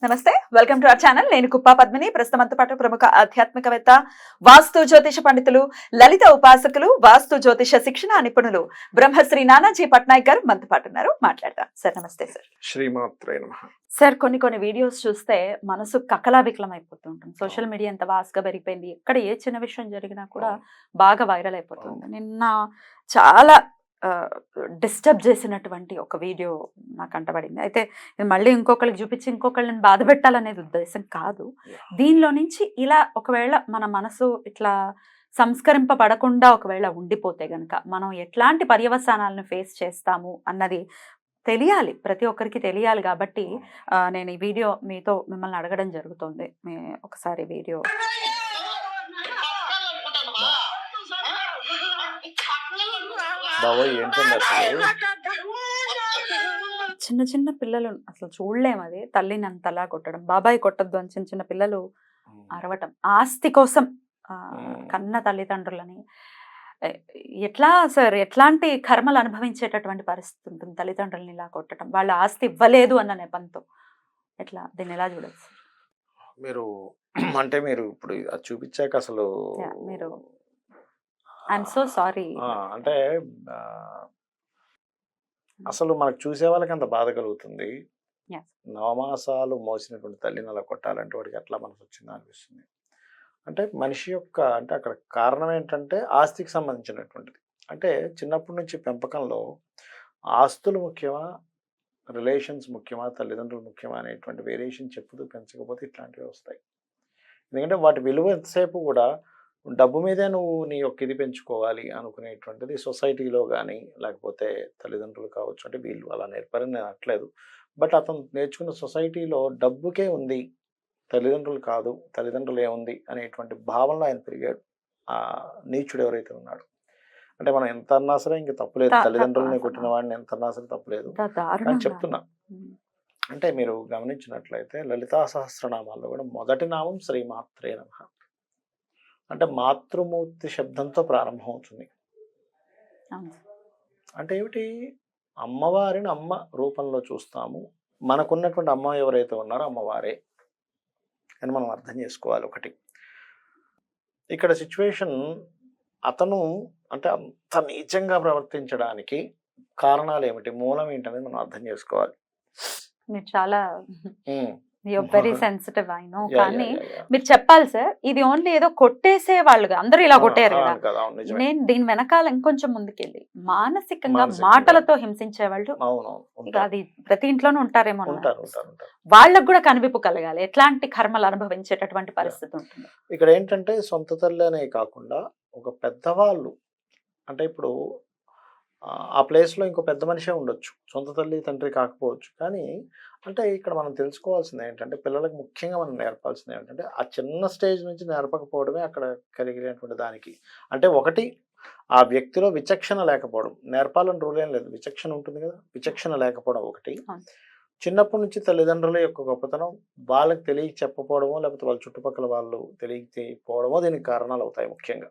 నమస్తే, welcome to our channel. నేను కుప్పా పద్మిని. ప్రస్తుతంతో పాటు ప్రముఖ ఆధ్యాత్మికవేత్త, వాస్తు జ్యోతిష పండితులు, లలిత ఉపాసకులు, వాస్తు జ్యోతిష శిక్షణ నిపుణులు బ్రహ్మశ్రీ నానాజీ పట్నాయక్ గారు మనతో పాటు ఉన్నారు. మాట్లాడదాం సార్. నమస్తే సార్. శ్రీమాత్రే నమః. సార్, కొన్ని వీడియోస్ చూస్తే మనసు కకలావికలం అయిపోతూ ఉంటుంది. సోషల్ మీడియా ఎంత వాస్గా పెరిగిపోయింది. ఎక్కడ ఏ చిన్న విషయం జరిగినా కూడా బాగా వైరల్ అయిపోతుంది. నిన్న చాలా డిస్టర్బ్ చేసినటువంటి ఒక వీడియో నాకు కంటపడింది. అయితే నేను మళ్ళీ ఇంకొకరికి చూపించి ఇంకొకళ్ళని బాధ పెట్టాలనేది ఉద్దేశం కాదు. దీనిలో నుంచి ఇలా ఒకవేళ మన మనసు ఇట్లా సంస్కరింపబడకుండా ఒకవేళ ఉండిపోతే గనక మనం ఎట్లాంటి పర్యవసానాలను ఫేస్ చేస్తాము అన్నది తెలియాలి, ప్రతి ఒక్కరికి తెలియాలి. కాబట్టి నేను ఈ వీడియో మీతో మిమ్మల్ని అడగడం జరుగుతుంది. ఒకసారి వీడియో బాబోయ్, ఏంటండి అసలు? చిన్న చిన్న పిల్లలు అసలు చూడలేము. అది తల్లిని అంతలా కొట్టడం, బాబాయ్ కొట్టద్దు అని చిన్న చిన్న పిల్లలు అరవటం, ఆస్తి కోసం కన్న తల్లిదండ్రులని. ఎట్లా సార్, ఎట్లాంటి కర్మలు అనుభవించేటటువంటి పరిస్థితి ఉంటుంది తల్లిదండ్రులని ఇలా కొట్టడం, వాళ్ళ ఆస్తి ఇవ్వలేదు అన్న నెపంతో? ఎట్లా, దీన్ని ఎలా చూడదు సార్? మీరు అంటే మీరు ఇప్పుడు అది చూపించాక అసలు మీరు ఐఎమ్ సో సారీ అంటే అసలు మనకు చూసే వాళ్ళకి అంత బాధ కలుగుతుంది. నవమాసాలు మోసినటువంటి తల్లిని అలా కొట్టాలంటే వాడికి ఎట్లా మనసు వచ్చిందా అనిపిస్తుంది. అంటే మనిషి యొక్క అంటే అక్కడ కారణం ఏంటంటే ఆస్తికి సంబంధించినటువంటిది. అంటే చిన్నప్పటి నుంచి పెంపకంలో ఆస్తులు ముఖ్యమా, రిలేషన్స్ ముఖ్యమా, తల్లిదండ్రులు ముఖ్యమా అనేటువంటి వేరియేషన్ చెప్పుతూ పెంచకపోతే ఇట్లాంటివి వస్తాయి. ఎందుకంటే వాటి విలువ ఎంతసేపు కూడా డబ్బు మీదే నువ్వు నీ యొక్క ఇది పెంచుకోవాలి అనుకునేటువంటిది సొసైటీలో కానీ లేకపోతే తల్లిదండ్రులు కావచ్చు. అంటే వీళ్ళు అలా నేర్పారని నేను అనట్లేదు. బట్ అతను నేర్చుకున్న సొసైటీలో డబ్బుకే ఉంది, తల్లిదండ్రులు కాదు, తల్లిదండ్రులు ఏముంది అనేటువంటి భావనలో ఆయన పెరిగాడు. ఆ నీచుడు ఎవరైతే ఉన్నాడు, అంటే మనం ఎంత అన్నా సరే ఇంక తప్పులేదు, తల్లిదండ్రులని కొట్టిన వాడిని ఎంత అన్నా సరే తప్పులేదు కానీ చెప్తున్నా. అంటే మీరు గమనించినట్లయితే లలితా సహస్రనామాల్లో కూడా మొదటి నామం శ్రీమాత్రే నమః. అంటే మాతృమూర్తి శబ్దంతో ప్రారంభం అవుతుంది. అంటే ఏమిటి, అమ్మవారిని అమ్మ రూపంలో చూస్తాము. మనకున్నటువంటి అమ్మ ఎవరైతే ఉన్నారో అమ్మవారే అని మనం అర్థం చేసుకోవాలి. ఒకటి ఇక్కడ సిచ్యువేషన్, అతను అంటే అంత నీచంగా ప్రవర్తించడానికి కారణాలు ఏమిటి, మూలం ఏంటనేది మనం అర్థం చేసుకోవాలి. మీరు చాలా వెరీ సెన్సిటివ్ అయినో, కానీ మీరు చెప్పాలి సార్. ఇది ఓన్లీ ఏదో కొట్టేసే వాళ్ళుగా అందరూ ఇలా కొట్టారు కదా. నేను దీని వెనకాల ఇంకొంచెం ముందుకెళ్ళి మానసికంగా మాటలతో హింసించే వాళ్ళు అది ప్రతి ఇంట్లోనూ ఉంటారేమో. వాళ్ళకు కూడా కనివిప్పు కలగాలి, ఎట్లాంటి కర్మలు అనుభవించేటటువంటి పరిస్థితి ఉంటుంది. ఇక్కడ ఏంటంటే సొంత తల్లి అనే కాకుండా ఒక పెద్దవాళ్ళు, అంటే ఇప్పుడు ఆ ప్లేస్లో ఇంకో పెద్ద మనిషే ఉండొచ్చు, సొంత తల్లి తండ్రి కాకపోవచ్చు. కానీ అంటే ఇక్కడ మనం తెలుసుకోవాల్సింది ఏంటంటే, పిల్లలకు ముఖ్యంగా మనం నేర్పాల్సింది ఏంటంటే ఆ చిన్న స్టేజ్ నుంచి నేర్పకపోవడమే అక్కడ కలిగినటువంటి దానికి. అంటే ఒకటి, ఆ వ్యక్తిలో విచక్షణ లేకపోవడం. నేర్పాలని రూల్ ఏం లేదు, విచక్షణ ఉంటుంది కదా, విచక్షణ లేకపోవడం ఒకటి. చిన్నప్పటి నుంచి తల్లిదండ్రుల యొక్క గొప్పతనం వాళ్ళకి తెలియ చెప్పకపోవడమో లేకపోతే వాళ్ళ చుట్టుపక్కల వాళ్ళు తెలియకపోవడమో దీనికి కారణాలు అవుతాయి ముఖ్యంగా.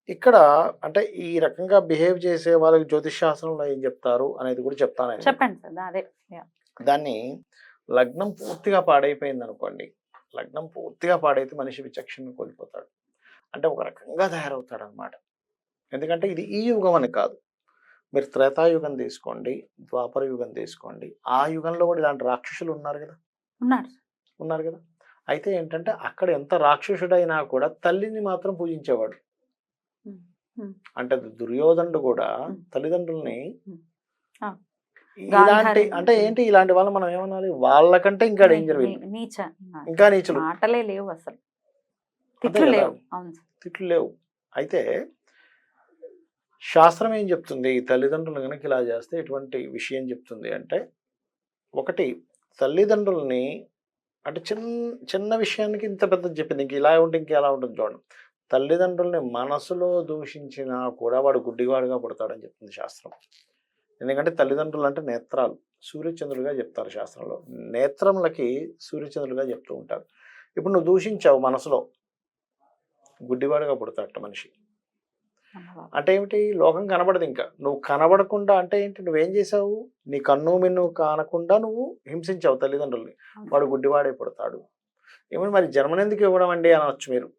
ఇక్కడ అంటే ఈ రకంగా బిహేవ్ చేసే వాళ్ళకి జ్యోతిష్ శాస్త్రంలో ఏం చెప్తారు అనేది కూడా చెప్తాను. చెప్పండి. దాన్ని లగ్నం పూర్తిగా పాడైపోయింది అనుకోండి, లగ్నం పూర్తిగా పాడైతే మనిషి విచక్షణ కోల్పోతాడు, అంటే ఒక రకంగా తయారవుతాడు అనమాట. ఎందుకంటే ఇది ఈ యుగం అని కాదు, మీరు త్రేతాయుగం తీసుకోండి, ద్వాపర యుగం తీసుకోండి, ఆ యుగంలో కూడా ఇలాంటి రాక్షసులు ఉన్నారు కదా. అయితే ఏంటంటే అక్కడ ఎంత రాక్షసుడైనా కూడా తల్లిని మాత్రం పూజించేవాడు. అంటే దుర్యోధనుడు కూడా తల్లిదండ్రుల్ని ఇలాంటి, అంటే ఏంటి ఇలాంటి వాళ్ళు మనం ఏమనాలి, వాళ్ళకంటే ఇంకా డేంజర్, ఇంకా నీచులు, మాటలే లేవు అసలు, తిట్లు లేవు. అయితే శాస్త్రం ఏం చెప్తుంది, తల్లిదండ్రులు కనుక ఇలా చేస్తే ఎటువంటి విషయం చెప్తుంది అంటే, ఒకటి, తల్లిదండ్రుల్ని అంటే చిన్న విషయానికి ఇంత పెద్దది చెప్పింది, ఇంక ఇలా ఉంటే ఇంక ఎలా ఉంటుంది చూడండి. తల్లిదండ్రుల్ని మనసులో దూషించినా కూడా వాడు గుడ్డివాడుగా పుడతాడని చెప్తుంది శాస్త్రం. ఎందుకంటే తల్లిదండ్రులు అంటే నేత్రాలు, సూర్యచంద్రులుగా చెప్తారు శాస్త్రంలో. నేత్రములకి సూర్యచంద్రులుగా చెప్తూ ఉంటారు. ఇప్పుడు నువ్వు దూషించావు మనసులో, గుడ్డివాడుగా పుడతాడట మనిషి. అంటే ఏమిటి, లోకం కనబడదు. ఇంకా నువ్వు కనబడకుండా అంటే ఏంటి, నువ్వేం చేసావు, నీ కన్ను మిన్ను కానకుండా నువ్వు హింసించావు తల్లిదండ్రుల్ని. వాడు గుడ్డివాడే పుడతాడు. ఏమని మరి జన్మనెందుకు ఇవ్వడం అండి అనొచ్చు మీరు.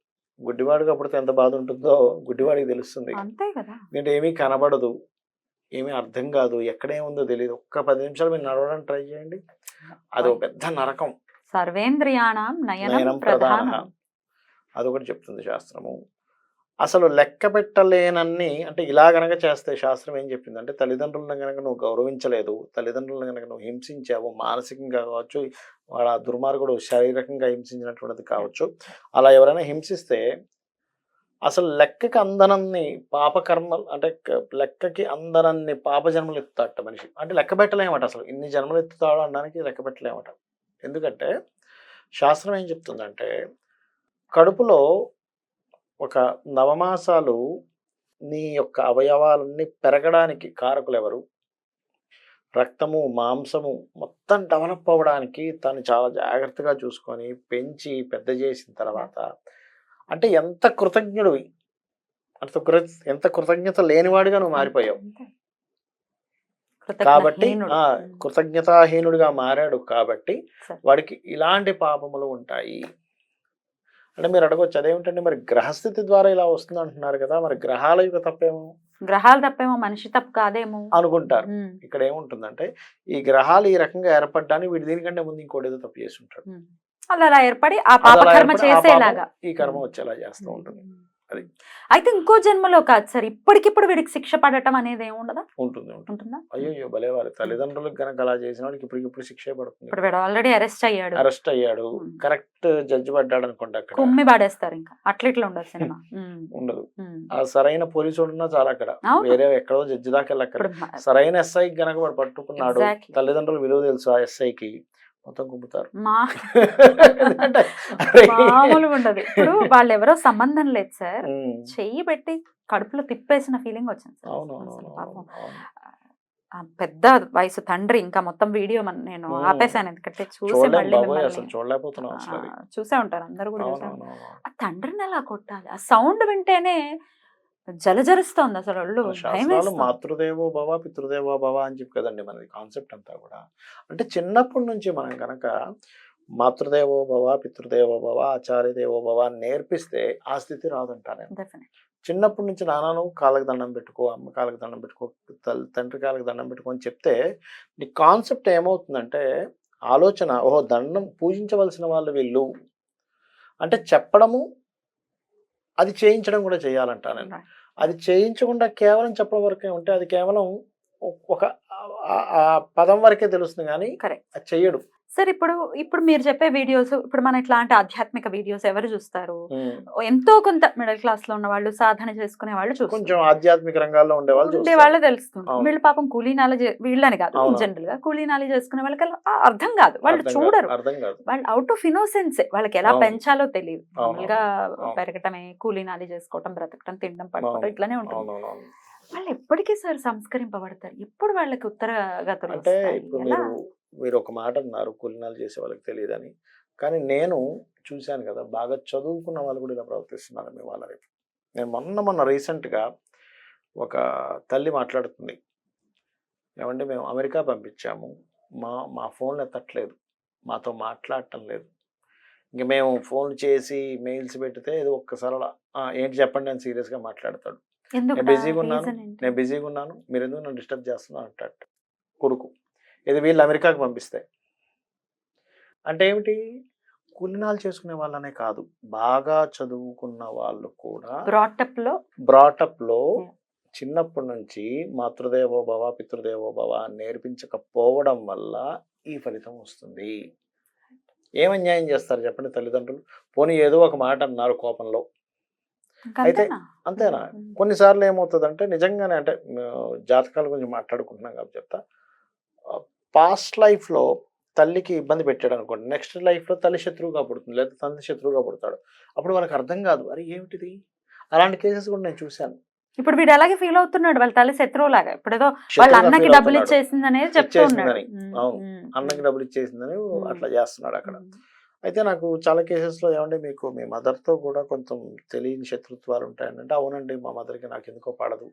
గుడ్డివాడిగా పుడితే ఎంత బాధ ఉంటుందో గుడ్డివాడికి తెలుస్తుంది. అంతే కదా. ఎందుకంటే ఏమీ కనబడదు, ఏమీ అర్థం కాదు, ఎక్కడేముందో తెలియదు. ఒక్క 10 నిమిషాలు మీరు నడవడానికి ట్రై చేయండి, అది ఒక పెద్ద నరకం. సర్వేంద్రియాణం నయనం నయనం ప్రధానం. ప్రధాన, అదొకటి చెప్తుంది శాస్త్రము. అసలు లెక్క పెట్టలేనన్ని అంటే ఇలా గనక చేస్తే శాస్త్రం ఏం చెప్పింది అంటే, తల్లిదండ్రులను గనక నువ్వు గౌరవించలేదు, తల్లిదండ్రులను గనక నువ్వు హింసించావు, మానసికంగా కావచ్చు, వాడు ఆ దుర్మార్గుడు శారీరకంగా హింసించినటువంటిది కావచ్చు, అలా ఎవరైనా హింసిస్తే అసలు లెక్కకి అందనన్ని పాపకర్మలు అంటే లెక్కకి అందనన్ని పాప జన్మలు ఎత్తుతాట మనిషి. అంటే లెక్క పెట్టలేమట, అసలు ఇన్ని జన్మలు ఎత్తుతాడు అనడానికి లెక్క పెట్టలేమట. ఎందుకంటే శాస్త్రం ఏం చెప్తుందంటే, కడుపులో ఒక నవమాసాలు నీ యొక్క అవయవాలన్నీ పెరగడానికి కారకులు ఎవరు, రక్తము మాంసము మొత్తం డెవలప్ అవ్వడానికి తను చాలా జాగ్రత్తగా చూసుకొని పెంచి పెద్ద చేసిన తర్వాత, అంటే ఎంత కృతజ్ఞుడివి, ఎంత కృతజ్ఞత లేనివాడిగా నువ్వు మారిపోయావు. కాబట్టి కృతజ్ఞతాహీనుడిగా మారాడు కాబట్టి వాడికి ఇలాంటి పాపములు ఉంటాయి. అంటే మీరు అడగొచ్చు, అదేమిటండి మరి గ్రహస్థితి ద్వారా ఇలా వస్తుంది అంటున్నారు కదా, మరి గ్రహాల యొక్క తప్పేమో, గ్రహాలు తప్పేమో మనిషి తప్పు కాదేమో అనుకుంటారు. ఇక్కడ ఏముంటుందంటే, ఈ గ్రహాలు ఈ రకంగా ఏర్పడడానికి వీడి దీనికంటే ముందు ఇంకోటి ఏదో తప్పు చేసి ఉంటాడు, అలా ఏర్పడి ఆ పాప కర్మ చేసేలాగా ఈ కర్మ వచ్చేలా చేస్తూ ఉంటుంది. అది అయితే ఇంకో జన్మలో కాదు సార్, ఇప్పటికిప్పుడు వీడికి శిక్ష పడటం అనేది ఏముండదా? ఉంటుందా? అయ్యో భలేవారు, తల్లిదండ్రులకు కనుక అలా చేసిన వాడికి ఇప్పటికిప్పుడు శిక్ష పడుతుంది. ఇప్పుడు వీడు ఆల్రెడీ అరెస్ట్ అయ్యాడు, కరెక్ట్ జడ్జి పడ్డాడు అనుకోండి, అక్కడ కుమ్మి పడేస్తారు. ఇంకా అట్లా ఉండదు సినిమా, ఉండదు. ఆ సరైన పోలీసు ఉన్నా చాలా, అక్కడ వేరే ఎక్కడో జడ్జి దాకా వెళ్ళక్కడ సరైన ఎస్ఐ గనక వాడు పట్టుకున్నాడు, తల్లిదండ్రులు విలువ తెలుసు ఆ ఎస్ఐకి, మొత్తం గుమ్ముతారు. మామూలు ఉండదు. ఇప్పుడు వాళ్ళు ఎవరో సంబంధం లేదు సార్, చెయ్యి పెట్టి కడుపులో తిప్పేసిన ఫీలింగ్ వచ్చింది. పాపం పెద్ద వయసు తండ్రి, ఇంకా మొత్తం వీడియో నేను ఆపేసాను ఎందుకంటే చూసి మళ్ళీ చూసే ఉంటారు అందరు కూడా. ఆ తండ్రిని అలా కొట్టాలి, ఆ సౌండ్ వింటేనే జలజరిస్తోంది అసలు ఒళ్ళు. మాతృదేవో భవ పితృదేవో భవ అని చెప్పి కదండి మనది కాన్సెప్ట్ అంతా కూడా. అంటే చిన్నప్పటి నుంచి మనం కనుక మాతృదేవో భవ పితృదేవో భవ ఆచార్యదేవో భవ నేర్పిస్తే ఆ స్థితి రాదంటాను. చిన్నప్పటి నుంచి నాన్నను కాళ్ళకి దండం పెట్టుకో, అమ్మ కాళ్ళకి దండం పెట్టుకో, తండ్రి కాళ్ళకి దండం పెట్టుకో అని చెప్తే నీ కాన్సెప్ట్ ఏమవుతుందంటే, ఆలోచన, ఓహో దండం పూజించవలసిన వాళ్ళు వీళ్ళు అంటే చెప్పడము, అది చేయించడం కూడా చేయాలంటా నేను. అది చేయించకుండా కేవలం చెప్పడం వరకే ఉంటే అది కేవలం ఒక పదం వరకే తెలుస్తుంది, కానీ అది చెయ్యడు. సార్ ఇప్పుడు మీరు చెప్పే వీడియోస్, ఇప్పుడు మన ఇట్లాంటి ఆధ్యాత్మిక వీడియోస్ ఎవరు చూస్తారు? ఎంతో కొంత మిడిల్ క్లాస్ లో ఉన్న వాళ్ళు, సాధన చేసుకునే వాళ్ళు చూస్తారు, కొంచెం ఆధ్యాత్మిక రంగాల్లో ఉండే వాళ్ళు తెలుస్తుంది. వీళ్ళు పాపం కూలీనాలు, వీళ్ళని కాదు జనరల్ గా కూలీనాలు చేసుకునే వాళ్ళకి అర్థం కాదు, వాళ్ళు చూడరు, వాళ్ళు అవుట్ ఆఫ్ ఇన్నోసెన్స్, వాళ్ళకి ఎలా పెంచాలో తెలియదు. మామూలుగా పెరగటమే, కూలీనాలు చేసుకోవటం, బ్రతకటం, తినడం, పడుకోవటం ఇట్లానే ఉంటుంది. వాళ్ళు ఎప్పటికీ సార్ సంస్కరింపబడతారు, ఎప్పుడు వాళ్ళకి ఉత్తరగతులు అంటే మీరు ఒక మాట అన్నారు, కూలినాలు చేసే వాళ్ళకి తెలియదని, కానీ నేను చూశాను కదా, బాగా చదువుకున్న వాళ్ళు కూడా ఇలా ప్రవర్తిస్తున్నారు మీ వాళ్ళ రేపు. నేను మొన్న రీసెంట్గా ఒక తల్లి మాట్లాడుతుంది, ఏమంటే మేము అమెరికా పంపించాము, మా ఫోన్లు ఎత్తట్లేదు, మాతో మాట్లాడటం లేదు, ఇంక మేము ఫోన్ చేసి మెయిల్స్ పెడితే ఏదో ఒక్కసారి ఏంటి చెప్పండి అని సీరియస్గా మాట్లాడతాడు. నేను బిజీగా ఉన్నాను మీరు ఎందుకు నన్ను డిస్టర్బ్ చేస్తున్నారు అంటాడు కొడుకు. ఇది వీళ్ళు అమెరికాకు పంపిస్తే అంటే ఏమిటి, కూలినాలు చేసుకునే వాళ్ళనే కాదు, బాగా చదువుకున్న వాళ్ళు కూడా బ్రాటప్ లో చిన్నప్పటి నుంచి మాతృదేవో భవ పితృదేవో భవ నేర్పించకపోవడం వల్ల ఈ ఫలితం వస్తుంది. ఏం అన్యాయం చేస్తారు చెప్పండి తల్లిదండ్రులు? పోనీ ఏదో ఒక మాట అన్నారు కోపంలో, అయితే అంతేనా? కొన్నిసార్లు ఏమవుతుందంటే నిజంగానే, అంటే జాతకాల గురించి మాట్లాడుకుంటున్నాం కాబట్టి చెప్తా, పాస్ట్ లైఫ్లో తల్లికి ఇబ్బంది పెట్టాడు అనుకోండి, నెక్స్ట్ లైఫ్లో తల్లి శత్రువుగా పుడుతుంది, లేదా తండ్రి శత్రువుగా పుడతాడు. అప్పుడు వాళ్ళకి అర్థం కాదు, అరే ఏమిటిది. అలాంటి కేసెస్ కూడా నేను చూశాను. ఇప్పుడు వీడు అలాగే ఫీల్ అవుతున్నాడు, వాళ్ళ తల్లి శత్రువు లాగా. ఇప్పుడు ఏదో వాళ్ళ అన్నకి డబ్బులు ఇచ్చేసింది అనేది చెప్తున్నాడు, అవును అన్నకి డబ్బులు ఇచ్చేసిందని అట్లా చేస్తున్నాడు అక్కడ. అయితే నాకు చాలా కేసెస్‌లో ఏవండీ మీకు మీ మదర్‌తో కూడా కొంచెం తెలియని శత్రుత్వాలు ఉంటాయనంటే, అవునండి మా మదర్‌కి నాకెందుకో పడదు.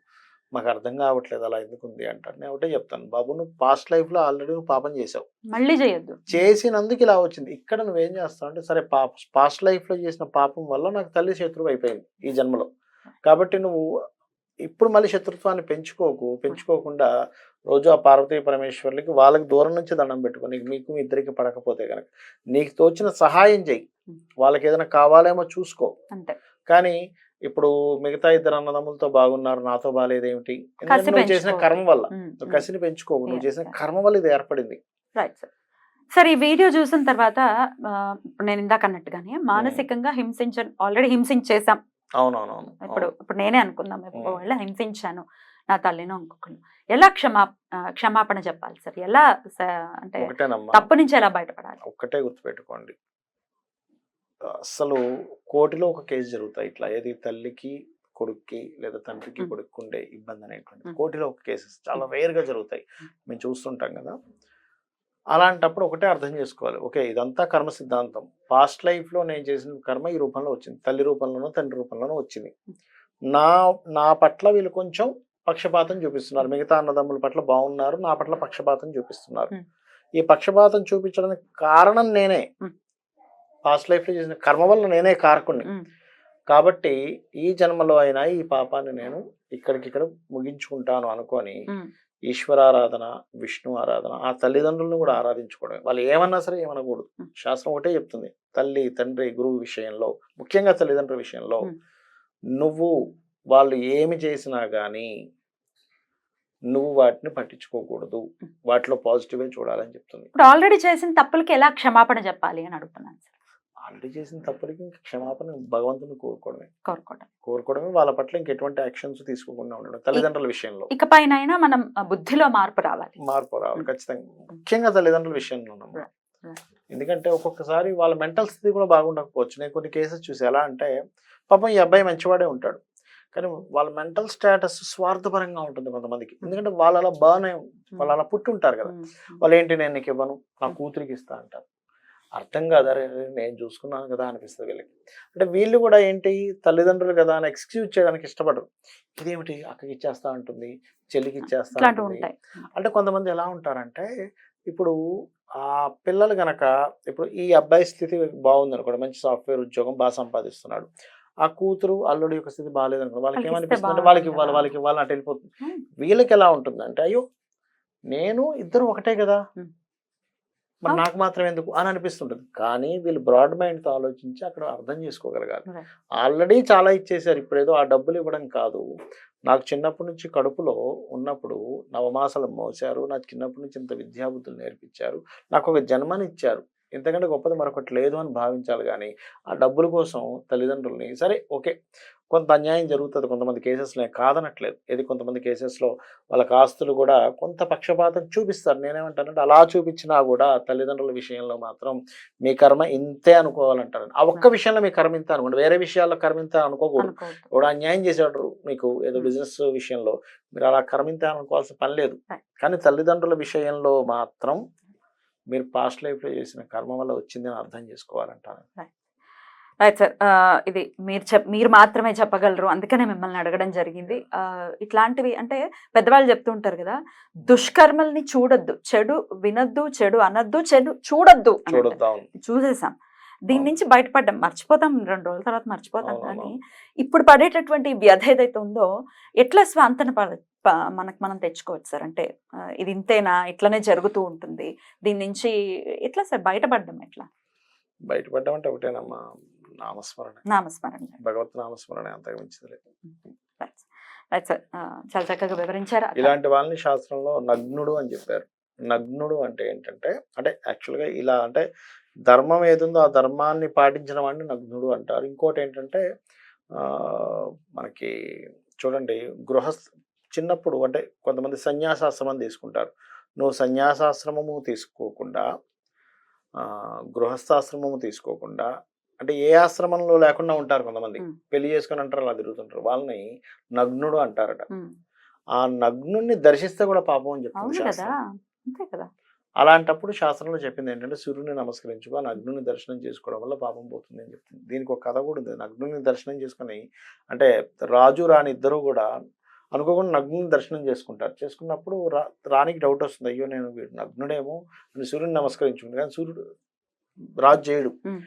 మాకు అర్థం కావట్లేదు అలా ఎందుకుంది అంటారు. నేను ఒకటే చెప్తాను. బాబు నువ్వు పాస్ట్ లైఫ్‌లో ఆల్రెడీ నువ్వు పాపం చేశావు. మళ్ళీ చేయొద్దు. చేసినందుకు ఇలా వచ్చింది. ఇక్కడ నువ్వేం చేస్తావంటే సరే పాస్ట్ లైఫ్‌లో చేసిన పాపం వల్ల నాకు తల్లి శత్రువు అయిపోయింది ఈ జన్మలో. కాబట్టి నువ్వు ఇప్పుడు మళ్ళీ శత్రుత్వాన్ని పెంచుకోకుండా రోజు ఆ పార్వతీ పరమేశ్వర్లకి వాళ్ళకి దూరం నుంచి దండం పెట్టుకో. మీకు మీ ఇద్దరికి పడకపోతే గనక. నీకు తోచిన సహాయం చెయ్యి. వాళ్ళకి ఏదైనా కావాలేమో చూసుకో. అంతే. కానీ ఇప్పుడు మిగతా ఇద్దరు అన్నదమ్ములతో బాగున్నారు, నాతో బాలేదేమిటి? ఎందుకంటే కసి నువ్వు చేసిన పెంచుకోవద్దు. కర్మ వల్ల. నువ్వు ఉమ్. కసిని పెంచుకోకు. నువ్వు Yes, చేసిన yes. కర్మ వల్ల ఇది ఏర్పడింది. Right sir. సార్ ఈ వీడియో చూసిన తర్వాత ఇప్పుడు నేను ఇందాక అన్నట్టుగానే మానసికంగా ఆల్రెడీ హింసించేసాం. అవునవునవును. ఇప్పుడు నేనే అనుకుందాం ఉమ్. ఒకవేళ హింసించాను నా తల్లినో ఇంకొకరు, ఎలా క్షమాపణ చెప్పాలి సార్? ఎలా అంటే ఒకటేనమ్మా. తప్పు నుంచి ఎలా బయటపడాలి? ఒక్కటే గుర్తుపెట్టుకోండి. అసలు కోటిలో ఒక కేసు జరుగుతాయి ఇట్లా. ఏది తల్లికి కొడుక్కి లేదా తండ్రికి కొడుక్కి ఉండే ఇబ్బంది అనేటువంటి కోటిలో ఒక కేసెస్ చాలా రేర్గా జరుగుతాయి. మేము చూస్తుంటాం కదా. అలాంటప్పుడు ఒకటే అర్థం చేసుకోవాలి. ఓకే, ఇదంతా కర్మ సిద్ధాంతం. పాస్ట్ లైఫ్లో నేను చేసిన కర్మ ఈ రూపంలో వచ్చింది. తల్లి రూపంలోనో తండ్రి రూపంలోనో వచ్చింది. నా నా పట్ల వీళ్ళు కొంచెం పక్షపాతం చూపిస్తున్నారు. మిగతా అన్నదమ్ముల పట్ల బాగున్నారు, నా పట్ల పక్షపాతం చూపిస్తున్నారు. ఈ పక్షపాతం చూపించడానికి కారణం నేనే. పాస్ట్ లైఫ్లో చేసిన కర్మ వల్ల నేనే కారకుణ్ణి. కాబట్టి ఈ జన్మలో అయినా ఈ పాపాన్ని నేను ఇక్కడికిక్కడ ముగించుకుంటాను అనుకొని ఈశ్వరారాధన, విష్ణు ఆరాధన, ఆ తల్లిదండ్రులను కూడా ఆరాధించుకోవడమే. వాళ్ళు ఏమన్నా సరే ఏమనకూడదు. శాస్త్రం ఒకటే చెప్తుంది. తల్లి, తండ్రి, గురువు విషయంలో, ముఖ్యంగా తల్లిదండ్రుల విషయంలో నువ్వు వాళ్ళు ఏమి చేసినా కానీ నువ్వు వాటిని పట్టించుకోకూడదు. వాటిలో పాజిటివే చూడాలని చెప్తుంది. ఇప్పుడు ఆల్రెడీ చేసిన తప్పులకి ఎలా క్షమాపణ చెప్పాలి అని అడుగుతున్నాను సార్. ఆల్రెడీ చేసిన తప్పులకి ఇంకా క్షమాపణ భగవంతుని కోరుకోవడం. కోరుకోవడమే. వాళ్ళ పట్ల ఇంకెటువంటి యాక్షన్స్ తీసుకోకుండా ఉండడం. తల్లిదండ్రుల విషయంలో ఇకపైనైనా మనం బుద్ధిలో మార్పు రావాలి. ఖచ్చితంగా. ముఖ్యంగా తల్లిదండ్రుల విషయంలో. ఎందుకంటే ఒక్కొక్కసారి వాళ్ళ మెంటల్ స్థితి కూడా బాగుండకపోవచ్చు. నేను కొన్ని కేసెస్ చూసి ఎలా అంటే పాపం ఈ అబ్బాయి మంచివాడే ఉంటాడు, కానీ వాళ్ళ మెంటల్ స్టేటస్ స్వార్థపరంగా ఉంటుంది కొంతమందికి. ఎందుకంటే వాళ్ళు అలా వాళ్ళు అలా పుట్టి ఉంటారు కదా. వాళ్ళు ఏంటి, నేను నీకు ఇవ్వను, నా కూతురికి ఇస్తా అంటారు. అర్థం కాదా, నేను చూసుకున్నాను కదా అనిపిస్తుంది వీళ్ళకి. అంటే వీళ్ళు కూడా ఏంటి, తల్లిదండ్రులు కదా అని ఎక్స్క్యూజ్ చేయడానికి ఇష్టపడరు. ఇదేమిటి అక్కకి ఇచ్చేస్తా ఉంటుంది, చెల్లికి ఇచ్చేస్తా ఉంటుంది. అంటే కొంతమంది ఎలా ఉంటారంటే, ఇప్పుడు ఆ పిల్లలు గనక, ఇప్పుడు ఈ అబ్బాయి స్థితి బాగుంది అనుకోండి, మంచి సాఫ్ట్వేర్ ఉద్యోగం బాగా సంపాదిస్తున్నాడు. ఆ కూతురు అల్లుడి యొక్క స్థితి బాగాలేదనుకో, వాళ్ళకి ఏమనిపిస్తుంది అంటే వాళ్ళకి ఇవ్వాలి అటు వెళ్ళిపోతుంది. వీళ్ళకి ఎలా ఉంటుందంటే, అయ్యో నేను ఇద్దరు ఒకటే కదా, మరి నాకు మాత్రం ఎందుకు అని అనిపిస్తుంటుంది. కానీ వీళ్ళు బ్రాడ్ మైండ్తో ఆలోచించి అక్కడ అర్థం చేసుకోగలగాలి. ఆల్రెడీ చాలా ఇచ్చేసారు, ఇప్పుడు ఏదో ఆ డబ్బులు ఇవ్వడం కాదు. నాకు చిన్నప్పటి నుంచి కడుపులో ఉన్నప్పుడు నవమాసాలు మోసారు, నాకు చిన్నప్పటి నుంచి ఇంత విద్యాబుద్ధులు నేర్పించారు, నాకు ఒక జన్మనిచ్చారు, ఇంతకంటే గొప్పది మరొకటి లేదు అని భావించాలి. కానీ ఆ డబ్బుల కోసం తల్లిదండ్రుల్ని, సరే ఓకే కొంత అన్యాయం జరుగుతుంది కొంతమంది కేసెస్లో, కాదనట్లేదు. ఏది కొంతమంది కేసెస్లో వాళ్ళకి ఆస్తులు కూడా కొంత పక్షపాతం చూపిస్తారు. నేనేమంటానంటే అలా చూపించినా కూడా తల్లిదండ్రుల విషయంలో మాత్రం మీ కర్మ ఇంతే అనుకోవాలంటారు. ఆ ఒక్క విషయంలో మీ కర్మ ఇంత అనుకోండి, వేరే విషయాల్లో కర్మ ఇంత అనుకోకూడదు. కూడా అన్యాయం చేశాడు మీకు ఏదో బిజినెస్ విషయంలో, మీరు అలా కర్మ ఇంత అనుకోవాల్సిన పని లేదు. కానీ తల్లిదండ్రుల విషయంలో మాత్రం మీరు పాస్ట్ లైఫ్లో చేసిన కర్మ వల్ల వచ్చిందని అర్థం చేసుకోవాలంటారు. Right sir. ఇది మీరు మాత్రమే చెప్పగలరు, అందుకనే మిమ్మల్ని అడగడం జరిగింది. ఇట్లాంటివి అంటే పెద్దవాళ్ళు చెప్తూ ఉంటారు కదా, దుష్కర్మల్ని చూడొద్దు, చెడు వినొద్దు, చెడు అనొద్దు, చెడు చూడొద్దు. చూసేసాం, దీని నుంచి బయటపడ్డాం, మర్చిపోతాం, 2 రోజుల తర్వాత మర్చిపోతాం. కానీ ఇప్పుడు పడేటటువంటి వ్యధ ఏదైతే ఉందో ఎట్లా స్వాంతన మనం తెచ్చుకోవచ్చు సార్? అంటే ఇది ఇంతేనా, ఇట్లనే జరుగుతూ ఉంటుంది, దీని నుంచి ఎట్లా సార్ బయటపడ్డం? బయటపడ్డం అంటే ఒకటేనమ్మా, నామస్మరణ, భగవత్ నామస్మరణ, అంతకు మించింది లేదు. చాలా చక్కగా వివరించారు. ఇలాంటి వాళ్ళని శాస్త్రంలో నగ్నుడు అని చెప్పారు. నగ్నుడు అంటే ఏంటంటే, అంటే యాక్చువల్గా ఇలా అంటే ధర్మం ఏదుందో ఆ ధర్మాన్ని పాటించిన వాడిని నగ్నుడు అంటారు. ఇంకోటి ఏంటంటే మనకి చూడండి, చిన్నప్పుడు అంటే కొంతమంది సన్యాసాశ్రమం తీసుకుంటారు. నువ్వు సన్యాసాశ్రమము తీసుకోకుండా, గృహస్థాశ్రమము తీసుకోకుండా, అంటే ఏ ఆశ్రమంలో లేకుండా ఉంటారు కొంతమంది, పెళ్లి చేసుకుని అంటారు, అలా తిరుగుతుంటారు, వాళ్ళని నగ్నుడు అంటారట. ఆ నగ్నుడిని దర్శిస్తే కూడా పాపం అని చెప్తుంది శాస్త్రం. అలాంటప్పుడు శాస్త్రంలో చెప్పింది ఏంటంటే సూర్యుని నమస్కరించుకో, నగ్నుని దర్శనం చేసుకోవడం వల్ల పాపం పోతుంది అని చెప్తుంది. దీనికి ఒక కథ కూడా ఉంది. నగ్నుని దర్శనం చేసుకొని అంటే రాజు రాణి ఇద్దరు కూడా అనుకోకుండా నగ్నుని దర్శనం చేసుకుంటారు. చేసుకున్నప్పుడు రాణికి డౌట్ వస్తుంది. అయ్యో నేను వీడు నగ్నుడేమో అని సూర్యుని నమస్కరించుకుంది. కానీ సూర్యుడు రాజు చేయడు. ఉమ్.